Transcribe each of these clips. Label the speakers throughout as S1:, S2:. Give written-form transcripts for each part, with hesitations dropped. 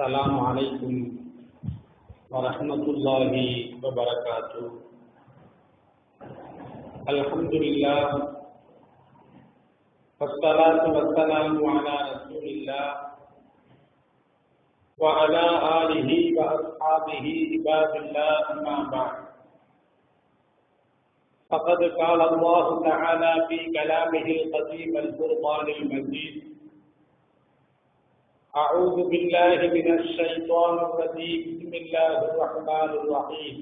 S1: السلام عليكم ورحمة الله وبركاته. الحمد لله والصلاة والسلام على رسول الله وعلى آله وأصحابه عباد الله أما بعد. فقد قال الله تعالى في كلامه القديم الفرقان المجيد: أعوذ بالله من الشيطان الرجيم. بسم الله الرحمن الرحيم.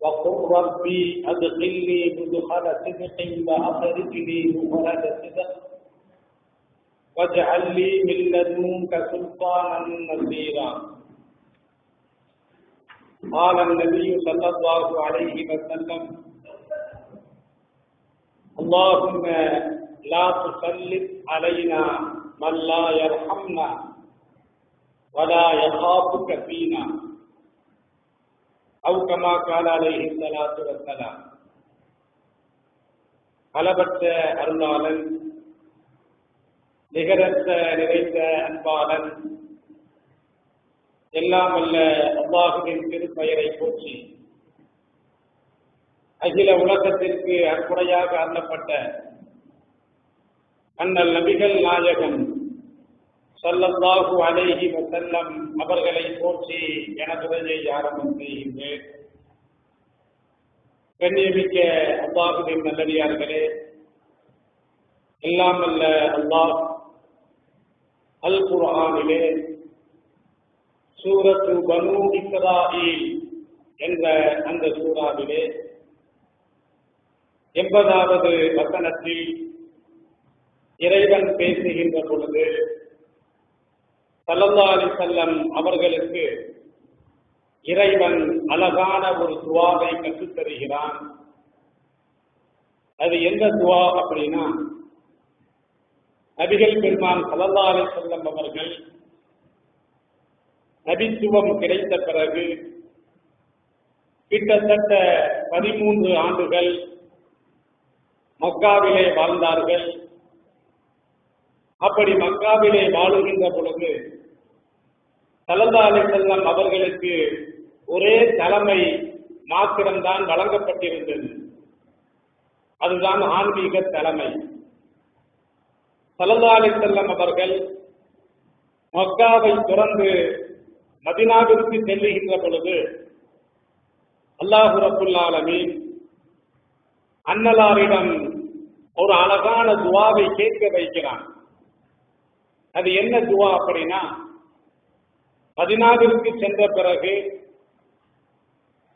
S1: وقل ربي أدخلني مدخل صدق وأخرجني مخرج صدق واجعل لي من لدنك سلطانا نصيرا. قال النبي صلى الله عليه وسلم: اللهم لا تسلط علينا من لا يرحمنا ولا يخافك فينا، أو كما قال عليه الصلاة والسلام. அளவற்ற அருளாளன், நிகரற்ற நிறைந்த அன்பாளன், எல்லாம் அல்ல அல்லாஹுவின் திருப்பெயரை போற்றி அகில உலகத்திற்கு அற்புடையாக அருளப்பட்ட அண்ணல் நபிகள் நாயகம் ஸல்லல்லாஹு அலைஹி வஸல்லம் அவர்களை போற்றி எனதுரையை ஆரம்பம் செய்கின்றேன். கண்ணியமிக்க அல்லாஹுவின் நல்லடியார்களே, எல்லாம் அல்ல அல்லாஹ் அல் குர்ஆனிலே சூரத்து பனூ இஸ்ராயீல் என்ற அந்த சூறாவிலே 80வது வசனத்தில் இறைவன் பேசுகின்ற பொழுது ஸல்லல்லாஹு அலைஹி வஸல்லம் அவர்களுக்கு இறைவன் அழகான ஒரு துஆவை கற்றுத் தருகிறான். அது எந்த துஆ அப்படின்னா, நபிகள் பெருமான் ஸல்லல்லாஹு அலைஹி வஸல்லம் அவர்கள் நபித்துவம் கிடைத்த பிறகு கிட்டத்தட்ட 13 ஆண்டுகள் மக்காவிலே வாழ்ந்தார்கள். அப்படி மக்காவிலே வாழுகின்ற பொழுது ஸல்லல்லாஹு அலைஹி வஸல்லம் அவர்களுக்கு ஒரே தலைமை மாத்திரம்தான் வழங்கப்பட்டிருந்தது. அதுதான் ஆன்மீக தலைமை. ஸல்லல்லாஹு அலைஹி வஸல்லம் அவர்கள் மக்காவை துறந்து மதீனாவிற்கு செல்லுகின்ற பொழுது அல்லாஹ் ரப்புல் ஆலமீன் அன்னலாரிடம் ஒரு அழகான துஆவை கேட்க வைக்கிறான். அது என்ன துஆ அப்படின்னா, மதீனாவிற்கு சென்ற பிறகு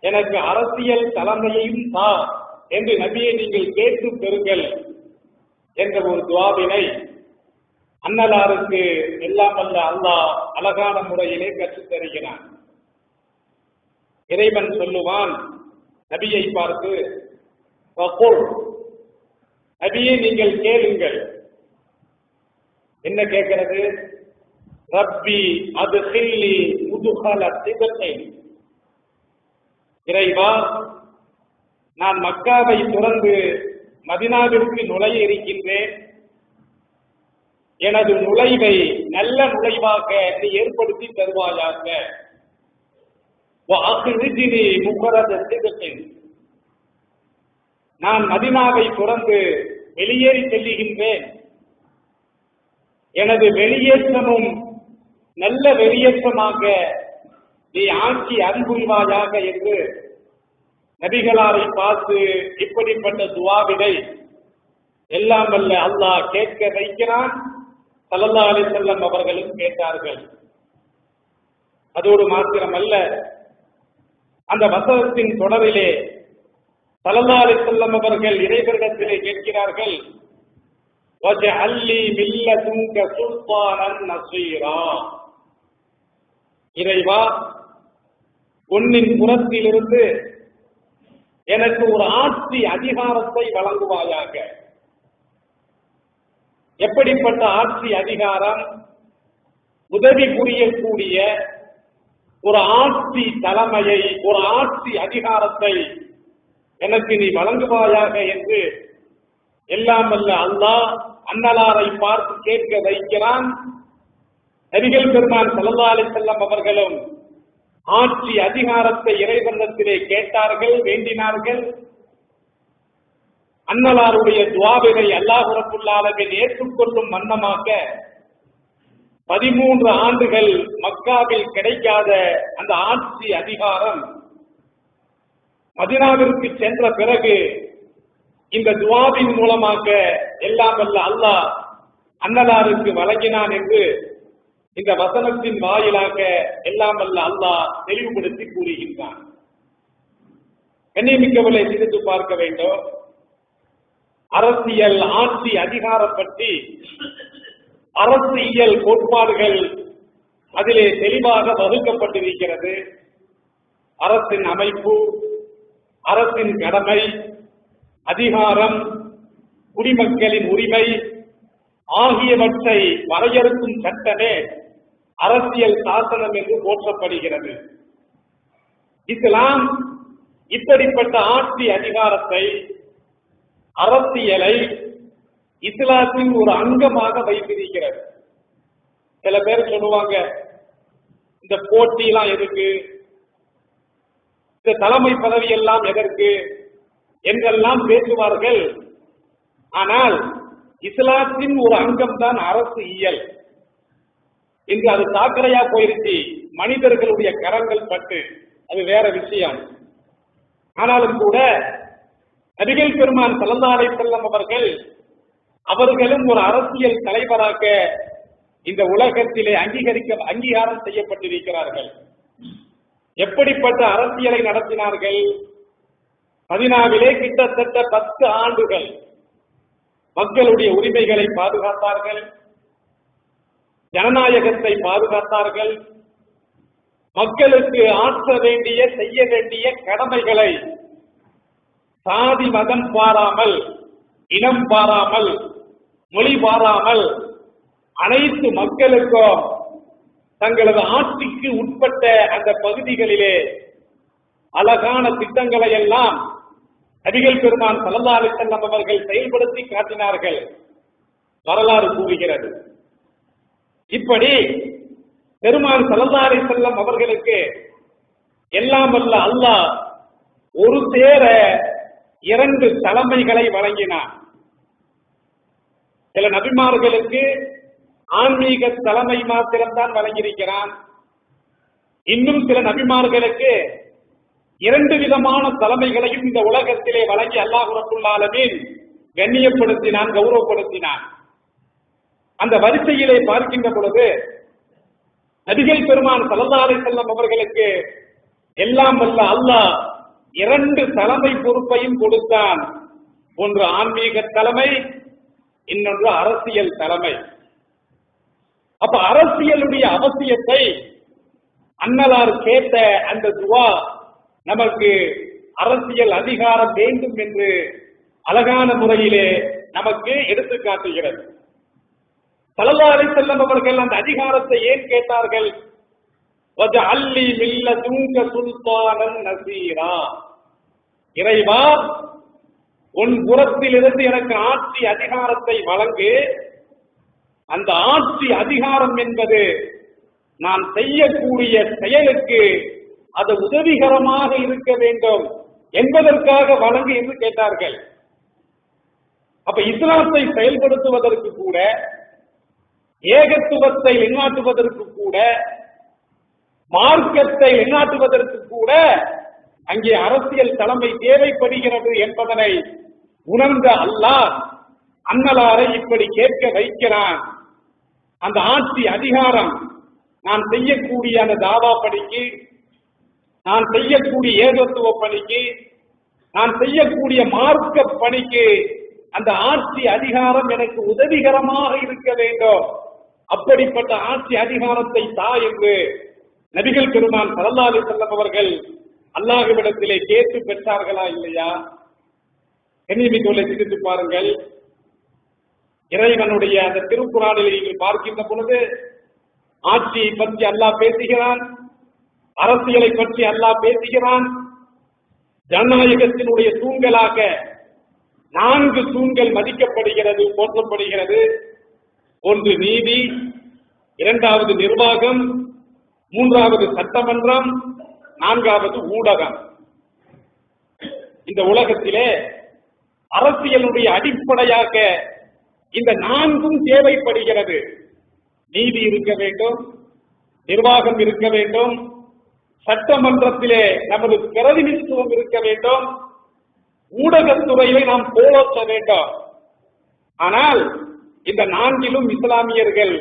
S1: எனக்கு அரசியல் தலைமையையும் தா என்று நபியை நீங்கள் கேட்டு பெறுங்கள் என்ற ஒரு துஆவினை அன்னலாருக்கு எல்லாம் வல்ல அல்லாஹ் அழகான முறையிலே கற்றுத் தருகிறான். இறைவன் சொல்லுவான் நபியை பார்த்து, வகுல், நபியை நீங்கள் கேளுங்கள். என்ன கேட்கிறது? ரப்பி அத்கில்னி முதுகல சிதகின். இறைவா, நான் மக்காவை துறந்து மதீனாவிற்கு நுழைய இருக்கின்றேன். எனது நுழைவை நல்ல நுழைவாக நீ ஏற்படுத்தி தருவாயாக. வஅக்ரிஜ்னி முகரஜ சிதகின். நான் மதீனாவை துறந்து வெளியேறி செல்லுகின்றேன். எனது வெளியேற்றமும் நல்ல வெளியேற்றமாக நீ ஆட்சி அன்புரிவாயாக என்று நபிகளாரை பார்த்து இப்படிப்பட்ட துஆவினை எல்லாம் வல்ல அல்லாஹ் கேட்க வைக்கிறான். ஸல்லல்லாஹு அலைஹி வஸல்லம் அவர்களும் கேட்டார்கள். அதோடு மாத்திரமல்ல, அந்த வசனத்தின் தொடரிலே ஸல்லல்லாஹு அலைஹி வஸல்லம் அவர்கள் இறைவனிடத்திலே கேட்கிறார்கள், வஜஅல் லீ மின் லதுன்க சுல்தானன் நஸீரா. இறைவா, உன்னின் புறத்திலிருந்து எனக்கு ஒரு ஆட்சி அதிகாரத்தை வழங்குவாயாக. எப்படிப்பட்ட ஆட்சி அதிகாரம்? உதவி புரியக்கூடிய ஒரு ஆட்சி தலைமையை, ஒரு ஆட்சி அதிகாரத்தை எனக்கு நீ வழங்குவாயாக என்று எல்லாம் வல்ல அல்லாஹ் அன்னலாரை பார்த்து கேட்க வைக்கிறான். நபிகள் பெருமான் ஸல்லல்லாஹு அலைஹி வஸல்லம் அவர்களும் ஆட்சி அதிகாரத்தை இறைவனிடத்திலே கேட்டார்கள், வேண்டினார்கள். அன்னலாருடைய துஆவினை அல்லாஹ் ரப்பல் ஆலமீன் ஏற்றுக்கொள்ளும் வண்ணமாக 13 ஆண்டுகள் மக்காவில் கிடைக்காத அந்த ஆட்சி அதிகாரம் மதீனாவிற்கு சென்ற பிறகு இந்த துஆவின் மூலமாக எல்லாம் வல்ல அல்லாஹ் அன்னலாருக்கு வழங்கினான் என்று இந்த வசனத்தின் வாயிலாக எல்லாம் வல்ல அல்லாஹ் தெளிவுபடுத்தி கூறுகின்றான். கண்ணியமிக்கவர்களை சிந்தித்து பார்க்க வேண்டும். அரசியல் ஆட்சி அதிகாரம் பற்றி அரசியல் கோட்பாடுகள் அதிலே தெளிவாக வகுக்கப்பட்டிருக்கிறது. அரசின் அமைப்பு, அரசின் கடமை, அதிகாரம், குடிமக்களின் உரிமை ஆகியவற்றை வரையறுக்கும் சட்டமே அரசியல் சாசனம் என்று போற்றப்படுகிறது. இஸ்லாம் இப்படிப்பட்ட ஆட்சி அதிகாரத்தை, அரசியலை இஸ்லாத்தின் ஒரு அங்கமாக வைத்திருக்கிறது. சில பேர் சொல்லுவாங்க, இந்த போட்டியெல்லாம் எதுக்கு, இந்த தலைமை பதவி எல்லாம் எதற்கு என்றெல்லாம் பேசுவார்கள். ஆனால் இஸ்லாத்தின் ஒரு அங்கம் தான் அரசியல். இன்று அது சாக்கடையா போயிருச்சு, மனிதர்களுடைய கரங்கள் பட்டு, அது வேற விஷயம். ஆனாலும் கூட நபிகள் பெருமான் ஸல்லல்லாஹு அலைஹி வஸல்லம் அவர்களும் ஒரு அரசியல் தலைவராக இந்த உலகத்திலே அங்கீகாரம் செய்யப்பட்டிருக்கிறார்கள். எப்படிப்பட்ட அரசியலை நடத்தினார்கள்? மதீனாவிலே கிட்டத்தட்ட 10 ஆண்டுகள் மக்களுடைய உரிமைகளை பாதுகாத்தார்கள், ஜனநாயகத்தை பாதுகாத்தார்கள், மக்களுக்கு ஆற்ற வேண்டிய, செய்ய வேண்டிய கடமைகளை சாதி மதம் பாராமல், இனம் பாராமல், மொழி பாராமல் அனைத்து மக்களுக்கும் தங்களது ஆட்சிக்கு உட்பட்ட அந்த பகுதிகளிலே அழகான திட்டங்களை எல்லாம் நபிகள் பெருமான் ஸல்லல்லாஹு அலைஹி வஸல்லம் அவர்கள் செயல்படுத்தி காட்டினார்கள். வரலாறு கூறுகிறது. இப்படி பெருமான் ஸல்லல்லாஹு அலைஹி வஸல்லம் அவர்களுக்கு எல்லாம் வல்ல அல்லாஹ் ஒரு சேர 2 தலைமைகளை வழங்கினார். சில நபிமார்களுக்கு ஆன்மீக தலைமை மாத்திரம்தான் வழங்கியிருக்கிறான். இன்னும் சில நபிமார்களுக்கு 2 விதமான தலைமைகளையும் இந்த உலகத்திலே வழங்கி அல்லாஹ் ரப்பல் ஆலமீன் கண்ணியப்படுத்தினான், கௌரவப்படுத்தினான். அந்த வரிசையிலே பார்க்கின்ற பொழுது நபிகள் பெருமான் ஸல்லல்லாஹு அலைஹி வஸல்லம் அவர்களுக்கு எல்லாம் வல்ல அல்லாஹ் 2 தலைமை பொறுப்பையும் கொடுத்தான். ஒன்று ஆன்மீக தலைமை, இன்னொன்று அரசியல் தலைமை. அப்ப அரசியலுடைய அவசியத்தை அன்னலார் கேட்ட அந்த துவா நமக்கு அரசியல் அதிகாரம் வேண்டும் என்று அழகான முறையிலே நமக்கு எடுத்து காட்டுகிறது. ஸல்லல்லாஹு அலைஹி வஸல்லம் அவர்கள் அந்த அதிகாரத்தை ஏன் கேட்டார்கள்? வஜஅல்லி மில்லதுன்க சுல்தானன் நஸீரா, இறைவா உன் புறத்திலிருந்து எனக்கு ஆட்சி அதிகாரத்தை வழங்கு. அந்த ஆட்சி அதிகாரம் என்பது நான் செய்யக்கூடிய செயலுக்கு அது உதவிகரமாக இருக்க வேண்டும் என்பதற்காக வழங்கு என்று கேட்டார்கள். அப்ப இஸ்லாத்தை செயல்படுத்துவதற்கு கூட, ஏகத்துவத்தை நிலைநாட்டுவதற்கு கூட, மார்க்கத்தை நிலைநாட்டுவதற்கு கூட அங்கே அரசியல் தலைமை தேவைப்படுகிறது என்பதனை உணர்ந்த அல்லாஹ் அன்னலாரை இப்படி கேட்க வைக்கிறான். அந்த ஆட்சி அதிகாரம் நான் செய்யக்கூடிய அந்த தாவா பணிக்கு, நான் செய்யக்கூடிய ஏகத்துவ பணிக்கு, நான் செய்யக்கூடிய மார்க்க பணிக்கு அந்த ஆட்சி அதிகாரம் எனக்கு உதவிகரமாக இருக்க வேண்டும். அப்படிப்பட்ட ஆட்சி அதிகாரத்தை தா என்று நபிகள் பெருமான் ஸல்லல்லாஹு அலைஹி வஸல்லம் அவர்கள் அல்லாஹ்விடத்திலே கேட்டு பெற்றார்களா இல்லையா? என்னை சிந்தித்து பாருங்கள். இறைவனுடைய அந்த திருக்குறானில் நீங்கள் பார்க்கின்ற பொழுது ஆட்சியை பற்றி அல்லாஹ் பேசுகிறான், அரசியலை பற்றி அல்லாஹ் பேசுகிறான். ஜனநாயகத்தினுடைய தூண்களாக 4 தூண்கள் மதிக்கப்படுகிறது, போற்றப்படுகிறது. ஒன்று நீதி, இரண்டாவது நிர்வாகம், மூன்றாவது சட்டமன்றம், நான்காவது ஊடகம். இந்த உலகத்திலே அரசியலுடைய அடிப்படையாக இந்த நான்கும் தேவைப்படுகிறது. நீதி இருக்க வேண்டும், நிர்வாகம் இருக்க வேண்டும், சட்டமன்றத்திலே நமது பிரதிநிதித்துவம் இருக்க வேண்டும், ஊடகத்துறையை நாம் கோலோச்ச வேண்டும். ஆனால் இந்த நான்கிலும் இஸ்லாமியர்கள்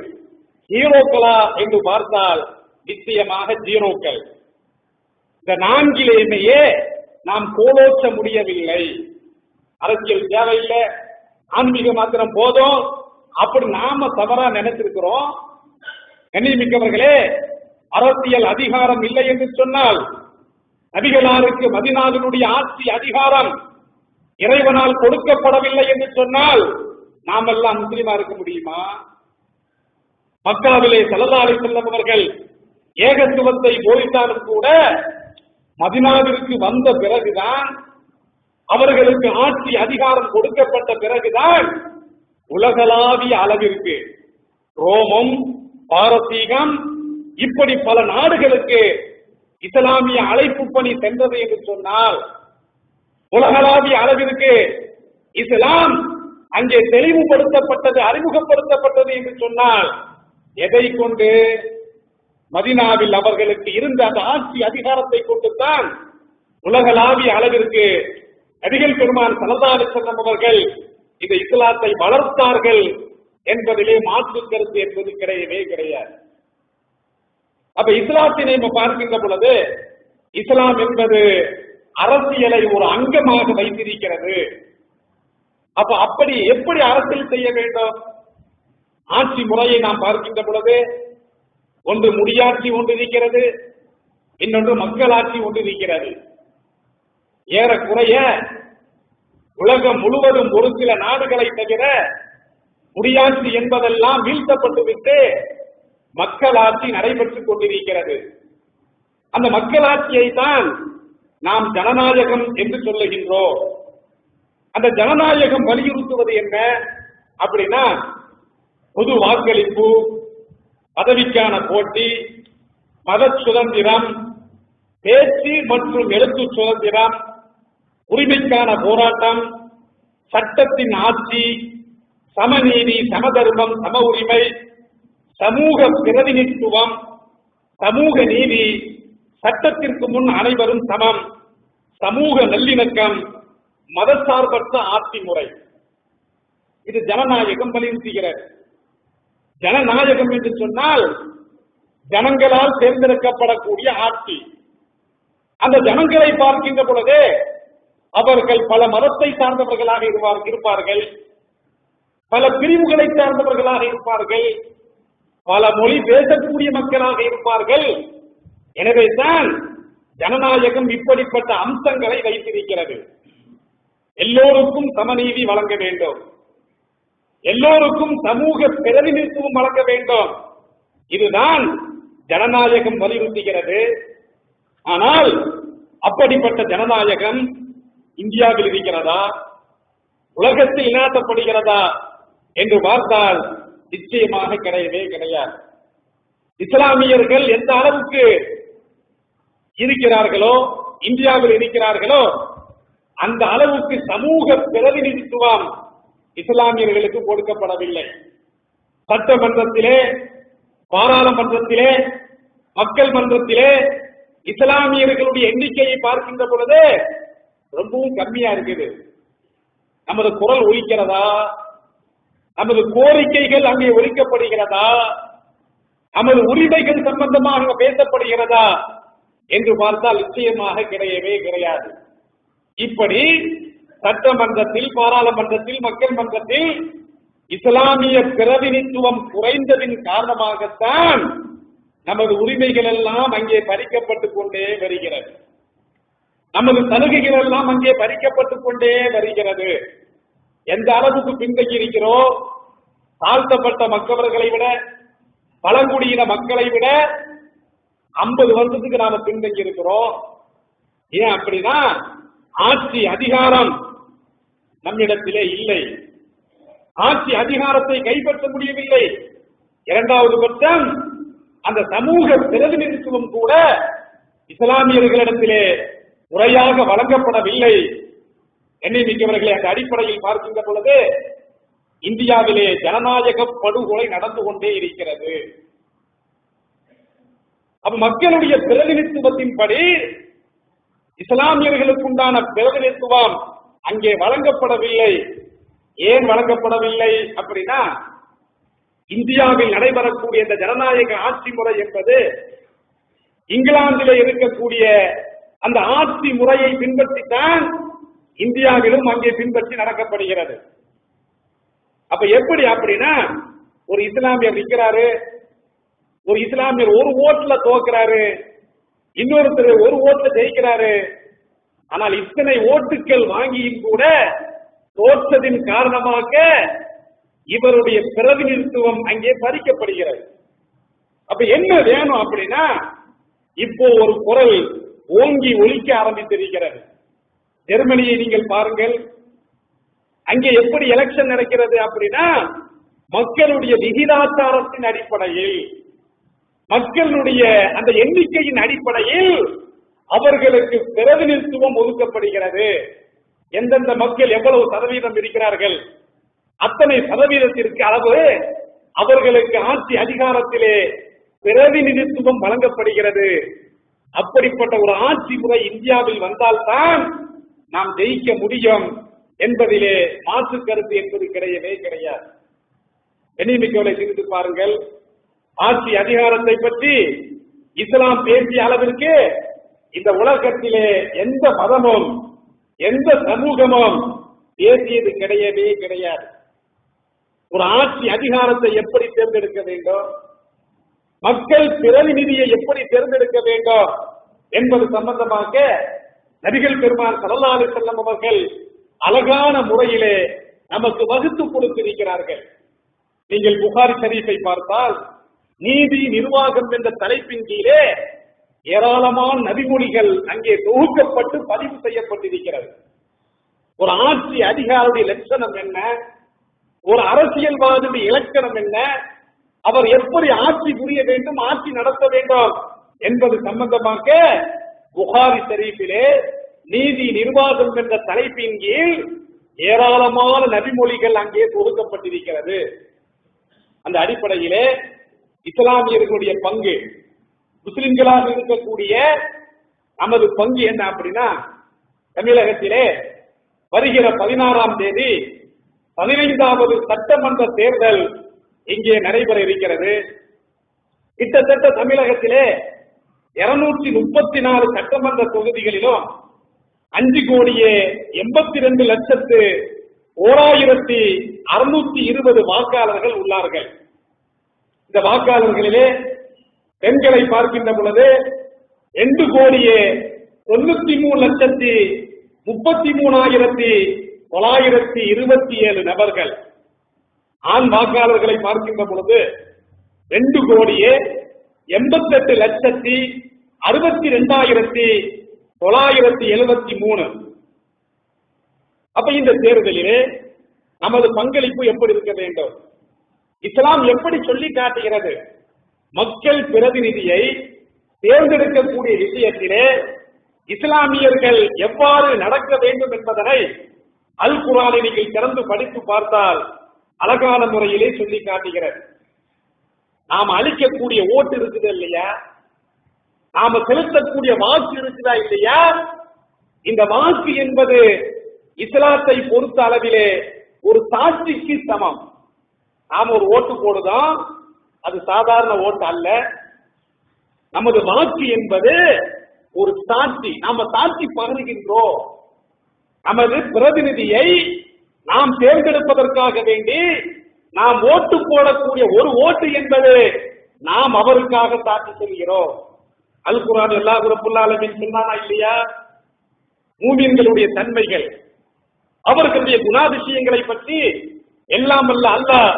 S1: ஹீரோக்களா என்று பார்த்தால் நிச்சயமாக ஜீரோக்கள். இந்த நான்கிலேயுமே நாம் கோலோச்ச முடியவில்லை. அரசியல் தேவையில்லை, ஆன்மீக மாத்திரம் போதும் அப்படி நாம தவறா நினைச்சிருக்கிறோம். கண்ணியமிக்கவர்களே, அரசியல் அதிகாரம் இல்லை என்று சொன்னால், நபிகளாருக்கு மதீனாவினுடைய ஆட்சி அதிகாரம் இறைவனால் கொடுக்கப்படவில்லை என்று சொன்னால் நாம் எல்லாம் முஸ்லிமா இருக்க முடியுமா? மக்காவிலே ஸல்லல்லாஹு அலைஹி வஸல்லம் அவர்கள் ஏகத்துவத்தை போதித்தாலும் கூட மதீனாவிற்கு வந்த பிறகுதான், அவர்களுக்கு ஆட்சி அதிகாரம் கொடுக்கப்பட்ட பிறகுதான் உலகளாவிய அளவிற்கு ரோமம், பாரசீகம் இப்படி பல நாடுகளுக்கு இஸ்லாமிய அழைப்பு பணி சென்றது என்று சொன்னால், உலகளாவிய அளவிற்கு இஸ்லாம் அங்கே தெளிவுபடுத்தப்பட்டது, அறிமுகப்படுத்தப்பட்டது என்று சொன்னால், எதை கொண்டு? மதீனாவில் அவர்களுக்கு இருந்த அந்த ஆட்சி அதிகாரத்தை கொண்டுதான் உலகளாவிய அளவிற்கு நபிகள் பெருமான் ஸல்லல்லாஹு அலைஹி வஸல்லம் அவர்கள் இந்த இஸ்லாத்தை வளர்த்தார்கள் என்பதிலே மாற்று கருத்து என்பது கிடையவே கிடையாது. அப்ப இஸ்லாத்தினை நம்ம பார்க்கின்ற பொழுது, இஸ்லாம் என்பது அரசியலை ஒரு அங்கமாக வைத்திருக்கிறது. அப்ப அப்படி எப்படி அரசியல் செய்ய வேண்டும்? ஆட்சி முறையை நாம் பார்க்கின்ற பொழுது, ஒன்று முடியாட்சி ஒன்று இருக்கிறது, இன்னொன்று மக்களாட்சி ஒன்று இருக்கிறது. ஏறக்குறைய உலகம் முழுவதும் ஒரு சில நாடுகளை தவிர முடியாட்சி என்பதெல்லாம் வீழ்த்தப்பட்டுவிட்டு மக்களாட்சி நடைபெற்றுக் கொண்டிருக்கிறது. அந்த மக்களாட்சியை தான் நாம் ஜனநாயகம் என்று சொல்லுகின்றோம். அந்த ஜனநாயகம் வலியுறுத்துவது என்ன அப்படின்னா, பொது வாக்களிப்பு, பதவிக்கான போட்டி, மத சுதந்திரம், பேச்சு மற்றும் எழுத்து சுதந்திரம், உரிமைக்கான போராட்டம், சட்டத்தின் ஆட்சி, சமநீதி, சமதர்மம், சம உரிமை, சமூக பிரதிநிதித்துவம், சமூக நீதி, சட்டத்திற்கு முன் அனைவரும் சமம், சமூக நல்லிணக்கம், மதசார்பற்ற ஆட்சி முறை. இது ஜனநாயகம் வலியுறுத்துகிறது. ஜனநாயகம் என்று சொன்னால் ஜனங்களால் தேர்ந்தெடுக்கப்படக்கூடிய ஆட்சி. அந்த ஜனங்களை பார்க்கின்ற பொழுதே அவர்கள் பல மதத்தை சார்ந்தவர்களாக இருப்பார்கள், பல பிரிவுகளை சார்ந்தவர்களாக இருப்பார்கள், பல மொழி பேசக்கூடிய மக்களாக இருப்பார்கள். எனவே தான் ஜனநாயகம் இப்படிப்பட்ட அம்சங்களை வைத்திருக்கிறது. எல்லோருக்கும் சமநீதி வழங்க வேண்டும், எல்லோருக்கும் சமூக பிரதிநிதித்துவம் வழங்க வேண்டும். இதுதான் ஜனநாயகம் வலியுறுத்துகிறது. ஆனால் அப்படிப்பட்ட ஜனநாயகம் இந்தியாவில் இருக்கிறதா, உலகத்தில் இனாத்தப்படுகிறதா என்று பார்த்தால் நிச்சயமாக கிடையவே கிடையாது. இஸ்லாமியர்கள் எந்த அளவுக்கு இருக்கிறார்களோ, இந்தியாவில் இருக்கிறார்களோ, அந்த அளவுக்கு சமூக பிரதிநிதித்துவம் இஸ்லாமியர்களுக்கு கொடுக்கப்படவில்லை. சட்டமன்றத்திலே, பாராளுமன்றத்திலே, மக்கள் மன்றத்திலே இஸ்லாமியர்களுடைய எண்ணிக்கையை பார்க்கின்ற பொழுது ரொம்பவும் கம்மியா இருக்குது. நமது குரல் ஒலிக்கிறதா, நமது கோரிக்கைகள் அங்கே ஒலிக்கப்படுகிறதா, நமது உரிமைகள் சம்பந்தமாக பேசப்படுகிறதா என்று பார்த்தால் நிச்சயமாக கிடையவே கிடையாது. இப்படி சட்டமன்றத்தில், பாராளுமன்றத்தில், மக்கள் மன்றத்தில் இஸ்லாமிய பிரதிநிதித்துவம் குறைந்ததின் காரணமாகத்தான் நமது உரிமைகள் எல்லாம் அங்கே பறிக்கப்பட்டுக் கொண்டே வருகிறது, நமது சலுகைகள் எல்லாம் அங்கே பறிக்கப்பட்டுக் கொண்டே வருகிறது. எந்த அளவுக்கு பின்தங்கி இருக்கிறோம்? தாழ்த்தப்பட்ட மக்களவர்களை விட, பழங்குடியின மக்களை விட 50 வருஷத்துக்கு நாம பின்தங்கி இருக்கிறோம். ஏன் அப்படின்னா, ஆட்சி அதிகாரம் நம்மிடத்திலே இல்லை, ஆட்சி அதிகாரத்தை கைப்பற்ற முடியவில்லை. இரண்டாவது பட்சம் அந்த சமூக பிரதிநிதித்துவம் கூட இஸ்லாமியர்களிடத்திலே முறையாக வழங்கப்படவில்லை. எண்ணிமிக்கவர்களை அந்த அடிப்படையில் பார்க்கின்ற பொழுது இந்தியாவிலே ஜனநாயக படுகொலை நடந்து கொண்டே இருக்கிறது. அப்ப மக்களுடைய பிரதிநிதித்துவத்தின்படி இஸ்லாமியர்களுக்குண்டான பிரதிநிதித்துவம் அங்கே வழங்கப்படவில்லை. ஏன் வழங்கப்படவில்லை அப்படின்னா, இந்தியாவில் நடைபெறக்கூடிய இந்த ஜனநாயக ஆட்சி முறை என்பது இங்கிலாந்திலே இருக்கக்கூடிய அந்த ஆட்சி முறையை பின்பற்றித்தான் இந்தியாவிலும் அங்கே பின்பற்றி நடக்கப்படுகிறது. அப்ப எப்படி அப்படின்னா, ஒரு இஸ்லாமியர் நிற்கிறாரு, ஒரு இஸ்லாமியர் ஒரு ஓட்டுல தோக்குறாரு, இன்னொருத்தர் ஒரு ஓட்டுல ஜெயிக்கிறாரு. ஆனால் இத்தனை ஓட்டுக்கள் வாங்கியும் கூட தோற்றதின் காரணமாக இவருடைய பிரதிநிதித்துவம் அங்கே பறிக்கப்படுகிறது. அப்ப என்ன வேணும் அப்படின்னா, இப்போ ஒரு குரல் ஓங்கி ஒலிக்க ஆரம்பித்திருக்கிறது. ஜெர்மனியை நீங்கள் பாருங்கள், அங்கே எப்படி எலெக்ஷன் நடக்கிறது அப்படின்னா, மக்களுடைய விகிதாச்சாரத்தின் அடிப்படையில், மக்களுடைய அந்த எண்ணிக்கையின் அடிப்படையில் அவர்களுக்கு பிரதிநிதித்துவம் ஒதுக்கப்படுகிறது. எந்தெந்த மக்கள் எவ்வளவு சதவீதம் இருக்கிறார்கள் அத்தனை சதவீதத்திற்கு அளவு அவர்களுக்கு ஆட்சி அதிகாரத்திலே பிரதிநிதித்துவம் வழங்கப்படுகிறது. அப்படிப்பட்ட ஒரு ஆட்சி முறை இந்தியாவில் வந்தால்தான் நாம் ஜெயிக்க முடியும் என்பதிலே மாற்று கருத்து என்பது கிடையவே கிடையாது. எண்ணிமிக்கவளை சிரித்து பாருங்கள், ஆட்சி அதிகாரத்தை பற்றி இஸ்லாம் பேசிய அளவிற்கு இந்த உலகத்திலே எந்த மதமும் எந்த சமூகமும் பேசியது கிடையவே கிடையாது. ஒரு ஆட்சி அதிகாரத்தை எப்படி தேர்ந்தெடுக்க வேண்டும், மக்கள் பிரதிநிதியை எப்படி தேர்ந்தெடுக்க வேண்டும் என்பது சம்பந்தமாக நபிகள் பெருமான் ஸல்லல்லாஹு அலைஹி வஸல்லம் அவர்கள் அழகான முறையிலே நமக்கு வகுத்து கொடுத்திருக்கிறார்கள். நீங்கள் புகாரி ஷரீஃபை பார்த்தால் நீதி நிர்வாகம் என்ற தலைப்பின் கீழே ஏராளமான நபிமொழிகள் அங்கே தொகுக்கப்பட்டு பதிவு செய்யப்பட்டிருக்கிறது. ஒரு ஆட்சி அதிகாரியுடைய லட்சணம் என்ன, ஒரு அரசியல்வாதியுடைய இலக்கணம் என்ன, அவர் எப்படி ஆட்சி புரிய வேண்டும், ஆட்சி நடத்த வேண்டும் என்பது சம்பந்தமாக புகாரி ஷரீஃபிலே நீதி நிர்வாகம் என்ற தலைப்பின் கீழ் ஏராளமான நபிமொழிகள் அங்கே தொகுக்கப்பட்டிருக்கிறது. அந்த அடிப்படையிலே இஸ்லாமியர்களுடைய பங்கு, முஸ்லிம்களாக இருக்கக்கூடிய நமது பங்கு என்ன அப்படின்னா, தமிழகத்திலே வருகிற 16ஆம் தேதி 15வது சட்டமன்ற தேர்தல் இங்கே நடைபெற இருக்கிறது. கிட்டத்தட்ட தமிழகத்திலே 234 சட்டமன்ற தொகுதிகளிலும் 5,82,1620 வாக்காளர்கள் உள்ளார்கள். இந்த வாக்காளர்களிலே பெண்களை பார்க்கின்ற பொழுது 2,93,33,927 நபர்கள். ஆண் வாக்காளர்களை பார்க்கின்ற பொழுது 2,88,62,973. அப்ப இந்த தேர்தலிலே நமது பங்களிப்பு எப்படி இருக்க வேண்டும், இஸ்லாம் எப்படி சொல்லி காட்டுகிறது? மக்கள் பிரதிநிதியை தேர்ந்தெடுக்கக்கூடிய விஷயத்திலே இஸ்லாமியர்கள் எவ்வாறு நடக்க வேண்டும் என்பதனை அல் குர்ஆனை நீங்கள் திறந்து படித்து பார்த்தால் அழகான முறையிலே சொல்லி காட்டுகிறது. நாம் அளிக்கக்கூடிய ஓட்டு இருக்குது இல்லையா, நாம செலுத்தக்கூடிய வாக்கு இருக்குதா இல்லையா, இந்த வாக்கு என்பது இஸ்லாத்தை பொறுத்த அளவிலே ஒரு சாட்சிக்கு சமம். நாம் ஒரு ஓட்டு போடுதோம், அது சாதாரண ஓட்டு அல்ல. நமது வாக்கு என்பது ஒரு சாட்சி, நாம சாட்சி பகருகின்றோம். நமது பிரதிநிதியை நாம் தேர்ந்தெடுப்பதற்காக வேண்டி நாம் ஓட்டு போடக்கூடிய ஒரு ஓட்டு என்பது நாம் அவருக்காக சாட்சி சொல்கிறோம். அல் குர்ஆன் அல்லாஹ் ரப்பல் ஆலமீன் சொன்னானா இல்லையா, மூமின்களுடைய தன்மைகள், அவர்களுடைய குணாதிசயங்களை பற்றி எல்லாம் வல்ல அல்லாஹ்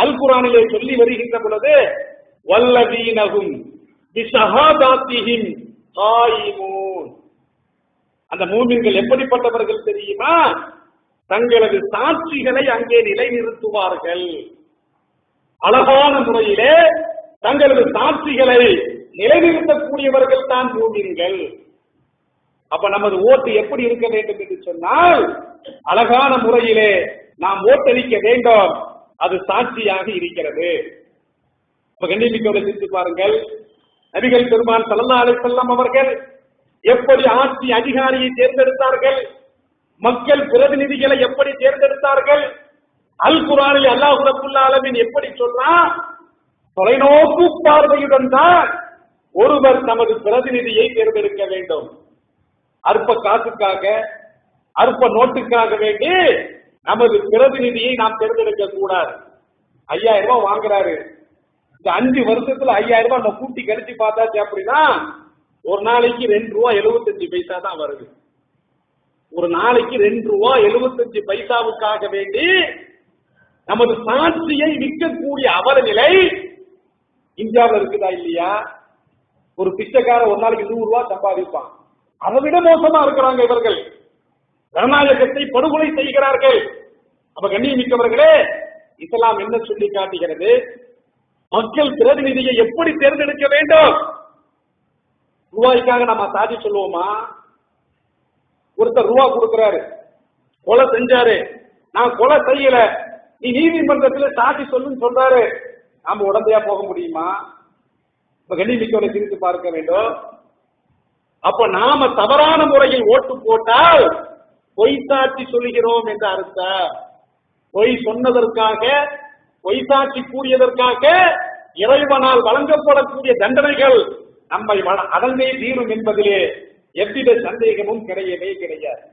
S1: அல் குர்ஆனிலே சொல்லி வருகின்ற பொழுது வல்லதீனஹும் பிஷஹாதாத்திஹிம் காயிமூன், அந்த மூமின்கள் எப்படிப்பட்டவர்கள் தெரியுமா, தங்களது சாட்சிகளை அங்கே நிலைநிறுத்துவார்கள். அழகான முறையிலே தங்களது சாட்சிகளை நிலைநிறுத்தக்கூடியவர்கள் தான் மூமின்கள். அப்ப நமது ஓட்டு எப்படி இருக்க வேண்டும் என்று சொன்னால், அழகான முறையிலே நாம் ஓட்டளிக்க வேண்டும். அது சாட்சியாக இருக்கிறது. கண்ணியமிக்கவரை சிந்தித்து பாருங்கள். நபிகள் பெருமான் ஸல்லல்லாஹு அலைஹி வஸல்லம் அவர்கள் எப்படி ஆட்சி அதிகாரியை தேர்ந்தெடுத்தார்கள், மக்கள் பிரதிநிதிகளை எப்படி தேர்ந்தெடுத்தார்கள், அல் குர்ஆனில் அல்லாஹ் ரப்பல் ஆலமீன் எப்படி சொல்றான், தொலைநோக்கு பார்வையுடன் தான் ஒருவர் தமது பிரதிநிதியை தேர்ந்தெடுக்க வேண்டும். அற்ப காசுக்காக, அற்ப நோட்டுக்காக வேண்டி நமது பிரதிநிதியை நாம் தேர்ந்தெடுக்க கூடாது. 5000 ரூபாய் வாங்குறாரு, இந்த 5 வருஷத்துல 5000 ரூபாய் நம்ம கூட்டி கழிச்சு பார்த்தாச்சு அப்படின்னா ஒரு நாளைக்கு 2 ரூபாய் 75 பைசா தான் வருது. ஒரு நாளைக்கு 2 ரூபாய் 75 பைசாவுக்காக வேண்டி நமது சாட்சியை விற்கக்கூடிய அவல நிலை இந்தியாவில் இருக்குதா இல்லையா? ஒரு பிச்சைக்கார ஒரு நாளைக்கு 100 ரூபாய் சம்பாதிப்பான். அதை விட மோசமா இருக்கிறாங்க இவர்கள். ஜனநாயகத்தை படுகொலை செய்கிறார்கள். அப்ப கண்ணியமிக்கவர்களே, இஸ்லாம் என்ன சொல்லி காட்டுகிறது? மக்கள் பிரதிநிதியை எப்படி தேர்ந்தெடுக்க வேண்டும்? ரூபாய்க்காக நம்ம சாட்சி சொல்லுவோமா? ஒருத்தர் ரூபா கொடுக்கிறாரு, கொலை செஞ்சாரு, நான் கொலை செய்யல, நீ நீதிமன்றத்தில் சாட்சி சொல்லுன்னு சொல்றாரு, நாம உடந்தையா போக முடியுமா? இப்ப கண்ணியமிக்கவரை சிரித்து பார்க்க வேண்டும். அப்ப நாம தவறான முறையில் ஓட்டு போட்டால் பொய் சாட்சி சொல்லுகிறோம் என்ற அர்த்தம். பொய் சொன்னதற்காக, பொய் சாட்சி கூறியதற்காக இறைவனால் வழங்கப்படக்கூடிய தண்டனைகள் நம்மை அடங்கே தீரும் என்பதிலே எவ்வித சந்தேகமும் கிடையவே கிடையாது.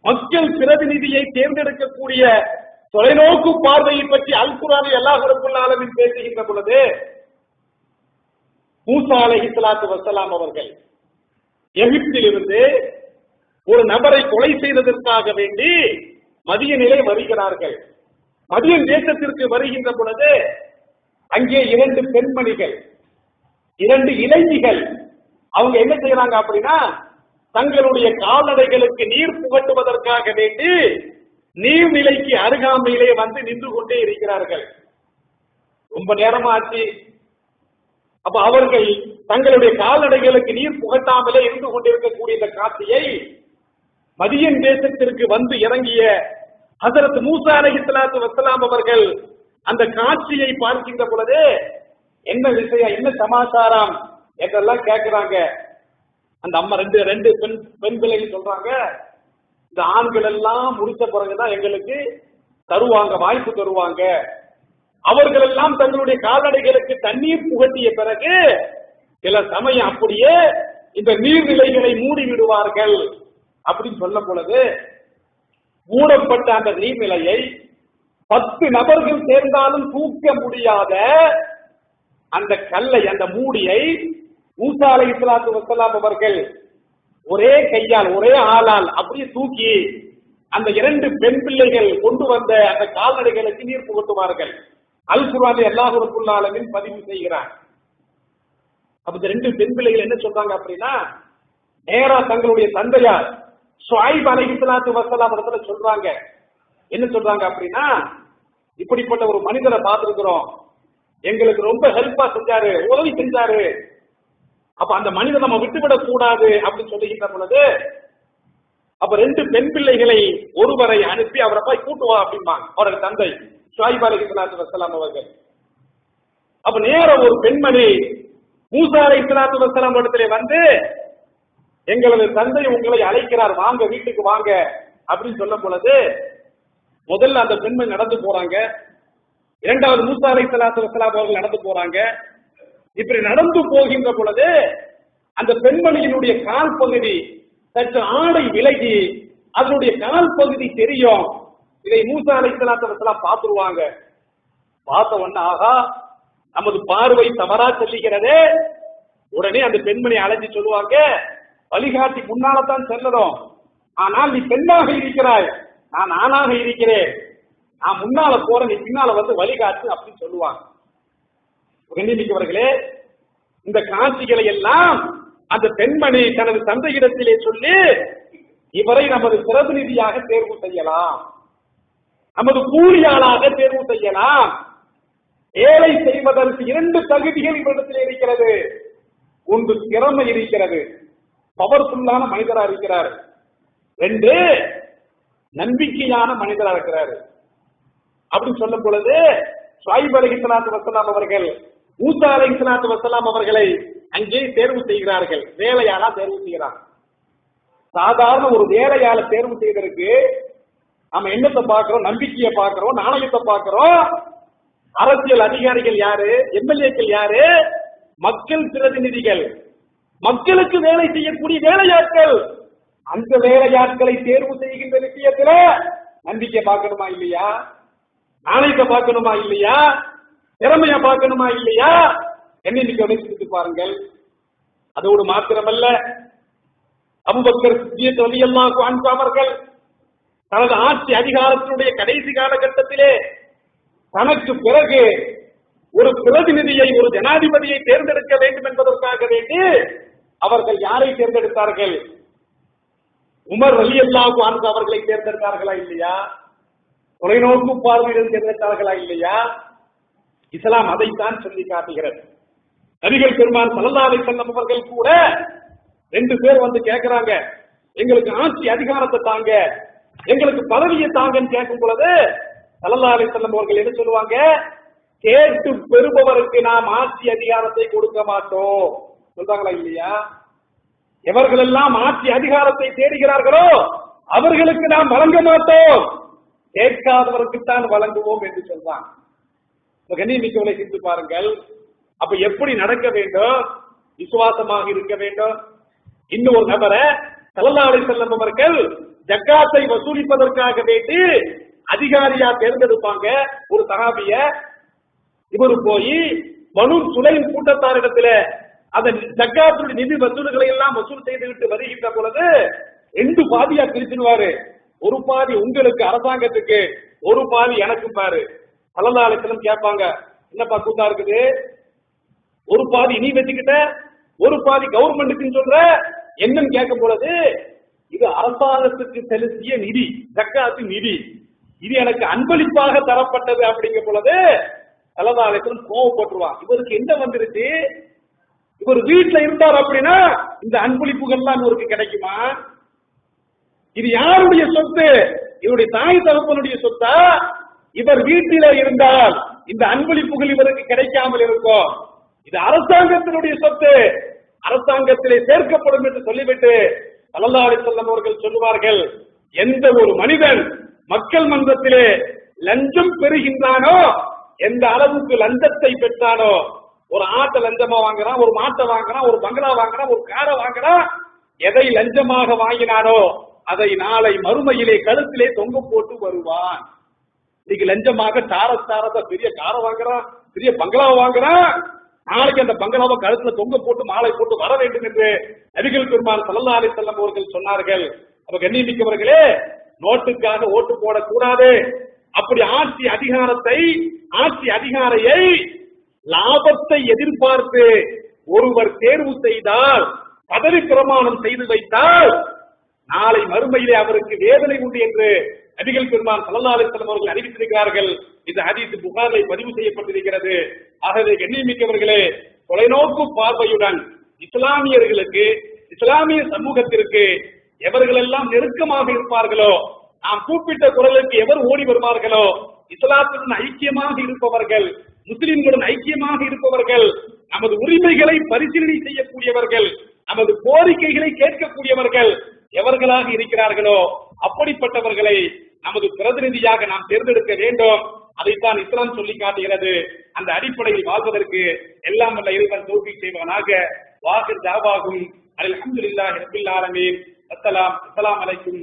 S1: மக்கள் பிரதிநிதியை தேர்ந்தெடுக்கக்கூடிய தொலைநோக்கு பார்வையை பற்றி அல் குர்ஆனில் அல்லாஹ் ரப்பல் ஆலமீன் பேசுகின்ற பொழுது, மூசா அலைஹிஸ்ஸலாத்து வஸ்ஸலாம் அவர்கள் எகிப்திலிருந்து ஒரு நபரை கொலை செய்ததற்காக வேண்டி மதியனிலே வருகிறார்கள். மதியன் தேசத்திற்கு வருகின்ற பொழுது அங்கே 2 பெண்மணிகள், 2 இளைஞிகள், அவங்க என்ன செய்யறாங்க அப்படின்னா, தங்களுடைய கால்நடைகளுக்கு நீர் புகட்டுவதற்காக வேண்டி நீர்நிலைக்கு அருகாமையிலே வந்து நின்று கொண்டே இருக்கிறார்கள். ரொம்ப நேரமா ஆச்சு. அப்ப அவர்கள் தங்களுடைய கால்நடைகளுக்கு நீர் புகட்டாமலே இருந்து கொண்டிருக்கக்கூடிய இந்த காட்சியை மதியன் தேசத்திற்கு வந்து இறங்கிய ஹஜரத் மூசா அலைஹிஸ்ஸலாத்து வஸ்ஸலாம் அவர்கள் அந்த காட்சியை பார்க்கின்ற பொழுது என்ன விஷயம், என்ன சமாச்சாரம் என்றெல்லாம் கேட்கிறாங்க. அந்த அம்மா ரெண்டு பெண் பிள்ளைகள் சொல்றாங்க, இந்த ஆண்கள் எல்லாம் முடிச்ச பிறகுதான் எங்களுக்கு தருவாங்க, வாய்ப்பு தருவாங்க. அவர்கள் எல்லாம் தங்களுடைய கால்நடைகளுக்கு தண்ணீர் புகட்டிய பிறகு சில சமயம் அப்படியே இந்த நீர்நிலைகளை மூடி விடுவார்கள் அப்படின்னு சொல்ல பொழுது, மூடப்பட்ட அந்த நீர்நிலையை 10 நபர்கள் சேர்ந்தாலும் தூக்க முடியாத அந்த கல்லை, அந்த மூடியை மூசா அலைஹிஸ்ஸலாத்து வஸ்ஸலாம் அவர்கள் ஒரே கையால், ஒரே ஆளால் அப்படியே தூக்கி அந்த 2 பெண் பிள்ளைகள் கொண்டு வந்த அந்த கால்நடைகளுக்கு நீர் புகட்டுவார்கள். அல் குர்ஆனில் அல்லாஹ் ரப்பல் ஆலமீன் பதிவு செய்கிறார். அப்ப இந்த 2 பெண் பிள்ளைகள் என்ன சொல்றாங்க அப்படின்னா, நேரா தங்களுடைய தந்தையார் ஷுஐப் அலைஹிஸ்ஸலாத்து வஸ்ஸலாம் இடத்துல சொல்றாங்க. என்ன சொல்றாங்க அப்படின்னா, இப்படிப்பட்ட ஒரு மனிதரை பார்த்திருக்கிறோம், எங்களுக்கு ரொம்ப ஹெல்ப்பா செஞ்சாரு, உதவி செஞ்சாரு, அப்ப அந்த மனிதனை நம்ம விட்டுவிடக் கூடாது அப்படின்னு சொல்லுகின்ற பொழுது, அப்ப 2 பெண் பிள்ளைகளை ஒருவரை அனுப்பி அவரை போய் கூட்டுவா அப்படிம்பாங்க அவரது தந்தை ஷுஐப் அலைஹிஸ்ஸலாத்து வஸ்ஸலாம் அவர்கள். அப்ப நேர ஒரு பெண்மணி மூசா அலைஹிஸ்ஸலாத்து வஸ்ஸலாம் இடத்திலே வந்து, எங்களது தந்தை உங்களை அழைக்கிறார், வாங்க வீட்டுக்கு வாங்க அப்படின்னு சொல்லும் பொழுது, முதல்ல அந்த பெண்மணி நடந்து போறாங்க. இரண்டாவது மூசா அலைஹிஸ்ஸலாத்து வஸ்ஸலாம் அவர்கள் நடந்து போறாங்க. இப்படி நடந்து போகின்ற பொழுது அந்த பெண்மணியினுடைய கால் பகுதி சற்று ஆடை விலகி அதனுடைய கால் பகுதி தெரியும். இதை மூசா அலைஹிஸ்ஸலாத்து வஸ்ஸலாம் பார்த்துருவாங்க. பார்த்த உடனே, ஆகா நமது பார்வை தவறா செல்லுகிறதே. உடனே அந்த பெண்மணி அழைச்சி சொல்லுவாங்க, வழிகாட்டி முன்னால்தான் செல்லணும், ஆனால் நீ பெண்ணாக இருக்கிறாய், நான் ஆணாக இருக்கிறேன், நான் முன்னால போறேன், நீ பின்னால வந்து வழிகாட்டு அப்படின்னு சொல்லுவாங்க. கண்ணியமிக்கவர்களே, இந்த காட்சிகளை எல்லாம் அந்த பெண்மணி தனது தந்தையிடத்திலே சொல்லி, இவரை நமது பிரதிநிதியாக தேர்வு செய்யலாம், நமது கூலியாளாக தேர்வு செய்யலாம், வேலை செய்வதற்கு 2 தகுதிகள் இவரிடத்தில் இருக்கிறது. ஒன்று திறமை இருக்கிறது, பவர்ஃபுல்லான மனிதரா இருக்கிறார். 2 நம்பிக்கையான மனிதரா இருக்கிறார். அப்படின்னு சொல்லும் பொழுது ஷுஐப் அலைஹிஸ்ஸலாத்து வஸ்ஸலாம் அவர்கள் மூசா அலைஹிஸ்ஸலாத்து வஸ்ஸலாம் அவர்களை அங்கே தேர்வு செய்கிறார்கள். வேலையாளா தேர்வு செய்கிறார்கள். சாதாரண ஒரு வேலையாள தேர்வு செய்வதற்கு நம்ம என்னத்தை பார்க்கிறோம்? நம்பிக்கையை பார்க்கிறோம், நாணயத்தை பார்க்கிறோம். அரசியல் அதிகாரிகள் யாரு? எம்எல்ஏக்கள் யாரு? மக்கள் பிரதிநிதிகள், மக்களுக்கு வேலை செய்யக்கூடிய வேலையாட்கள். அந்த வேலையாட்களை தேர்வு செய்கின்ற விஷயத்துல நம்பிக்கை பார்க்கணுமா இல்லையா? நாணயத்தை பார்க்கணுமா இல்லையா? திறமைய பார்க்கணுமா இல்லையா? என்ன சிந்தித்து பாருங்கள். அதோடு மாத்திரமல்ல, அபூபக்கர் சித்திக் ரலியல்லாஹு அன்ஹு அவர்கள் தனது ஆட்சி அதிகாரத்தினுடைய கடைசி காலகட்டத்திலே தனக்கு பிறகு ஒரு பிரதிநிதியை, ஒரு ஜனாதிபதியை தேர்ந்தெடுக்க வேண்டும் என்பதற்காக வேண்டி அவர்கள் யாரை தேர்ந்தெடுத்தார்கள்? உமர் ரலியல்லாஹு அன்ஹு அவர்களை தேர்ந்தெடுத்தார்களா இல்லையா? தொலைநோக்கு பார்வையுடன் தேர்ந்தெடுத்தார்களா இல்லையா? இஸ்லாம் அதைத்தான் சொல்லி காட்டுகிறது. நபிகள் பெருமான் ஸல்லல்லாஹு அலைஹி வஸல்லம் அவர்கள் கூட 2 பேர் வந்து கேட்கிறாங்க, எங்களுக்கு ஆட்சி அதிகாரத்தை தாங்க, எங்களுக்கு பதவியை தாங்கன்னு கேட்கும் பொழுது ஸல்லல்லாஹு அலைஹி வஸல்லம் அவர்கள் என்ன சொல்லுவாங்க? கேட்டு பெறுபவருக்கு நாம் ஆட்சி அதிகாரத்தை கொடுக்க மாட்டோம் சொல்றாங்களா இல்லையா? எவர்கள் எல்லாம் ஆட்சி அதிகாரத்தை தேடுகிறார்களோ அவர்களுக்கு நாம் வழங்க மாட்டோம், கேட்காதவருக்குத்தான் வழங்குவோம் என்று சொல்றாங்க. கண்ணியமிக்கவர்களை சிந்தித்து பாருங்கள். அப்ப எப்படி நடக்க வேண்டும்? விசுவாசமாக இருக்க வேண்டும். இன்னொரு நபரை ஸல்லல்லாஹு அலைஹி வஸல்லம் அவர்கள் ஜக்காத்தை வசூலிப்பதற்காக வேண்டி அதிகாரியா தேர்ந்தெடுப்பாங்க. ஒரு சஹாபிய இவரு போய் பனு சுலைம் கூட்டத்தாரிடத்துல அதன் ஜக்காத்துடைய நிதி வசூல்களை எல்லாம் வசூல் செய்துவிட்டு வருகின்ற பொழுது 2 பாதியா பிரிச்சிருவாரு. ஒரு பாதி உங்களுக்கு அரசாங்கத்துக்கு, ஒரு பாதி எனக்கு பாரு. ஸல்லல்லாஹு அலைஹி வஸல்லம் கேட்பாங்க, என்னப்பா கூத்தா இருக்குது? ஒரு பாதி நீ வச்சுக்கிட்ட, ஒரு பாதி கவர்மெண்ட்டுக்கு சொல்ற, என்னன்னு கேட்கும் பொழுது இது அரசாங்கத்துக்கு செலுத்திய நிதி, ஜக்காத்து நிதி, இது எனக்கு அன்பளிப்பாக தரப்பட்டது அப்படிங்கும் பொழுது ஸல்லல்லாஹு அலைஹி வஸல்லம் கோவப்பட்டுருவான். இவருக்கு என்ன வந்துருச்சு? இவர் வீட்டுல இருந்தார் அப்படின்னா இந்த அன்பளிப்புகள்லாம் இவருக்கு கிடைக்குமா? இது யாருடைய சொத்து? இவருடைய தாய் தகப்பனுடைய சொத்தா? இவர் வீட்டில இருந்தால் இந்த அன்பளிப்புகள் இவருக்கு கிடைக்காமல் இருக்கும். இது அரசாங்கத்தினுடைய சொத்து, அரசாங்கத்திலே சேர்க்கப்படும் என்று சொல்லிவிட்டு ஸல்லல்லாஹு அலைஹி வஸல்லம் அவர்கள் சொல்லுவார்கள், எந்த ஒரு மனிதன் மக்கள் மன்றத்திலே லஞ்சம் பெறுகின்றானோ, எந்த அளவுக்கு லஞ்சத்தை பெற்றானோ, ஒரு ஆட்டை லஞ்சமா வாங்குறான், ஒரு மாட்டை வாங்குறான், ஒரு பங்களா வாங்குறான், ஒரு காரை வாங்குறான், எதை லஞ்சமாக வாங்கினானோ அதை நாளை மறுமையிலே கழுத்திலே தொங்க போட்டு வருவான். இன்னைக்கு லஞ்சமாக தாரத்தாரத பெரிய காரை வாங்குறான், பெரிய பங்களாவை வாங்குறான், நாளைக்கு அந்த பங்களாவை கழுத்துல தொங்க போட்டு மாலை போட்டு வர வேண்டும் என்று நபிகள் பெருமான் ஸல்லல்லாஹு அலைஹி வஸல்லம் அவர்கள் சொன்னார்கள். அப்ப கண்ணியமிக்கவர்களே, நோட்டுக்காக ஓட்டு போடக்கூடாது. அப்படி ஆட்சி அதிகாரத்தை, ஆட்சி அதிகாரியை லாபத்தை எதிர்பார்த்து ஒருவர் தேர்வு செய்தால், பதவி பிரமாணம் செய்து வைத்தால், நாளை மறுமையிலே அவருக்கு வேதனை உண்டு என்று நபிகள் பெருமான் ஸல்லல்லாஹு அலைஹி வஸல்லம் அவர்கள் அறிவித்திருக்கிறார்கள். இந்த ஹதீஸ் புகாரில் பதிவு செய்யப்பட்டிருக்கிறது. ஆகவே கண்ணியமிக்கவர்களே, தொலைநோக்கு பார்வையுடன் இஸ்லாமியர்களுக்கு, இஸ்லாமிய சமூகத்திற்கு எவர்களெல்லாம் நெருக்கமாக இருப்பார்களோ, நாம் கூப்பிட்ட குரலுக்கு எவர் ஓடி வருவார்களோ, இஸ்லாத்துடன் ஐக்கியமாக இருப்பவர்கள், முஸ்லிம்களுடன் ஐக்கியமாக இருப்பவர்கள், நமது உரிமைகளை பரிசீலனை செய்யக்கூடியவர்கள், நமது கோரிக்கைகளை கேட்கக்கூடியவர்கள் எவர்களாக இருக்கிறார்களோ அப்படிப்பட்டவர்களை நமது பிரதிநிதியாக நாம் தேர்ந்தெடுக்க வேண்டும். அதைத்தான் இஸ்லாம் சொல்லி காட்டுகிறது. அந்த அடிப்படையில் வாழ்வதற்கு எல்லாம் வல்ல இறைவன் தௌஃபீக் செய்வானாக. வாஹிர் தாவாகும் அல்ஹம்துலில்லாஹி ரப்பில் ஆலமீன். அஸ்ஸலாமு அலைக்கும்.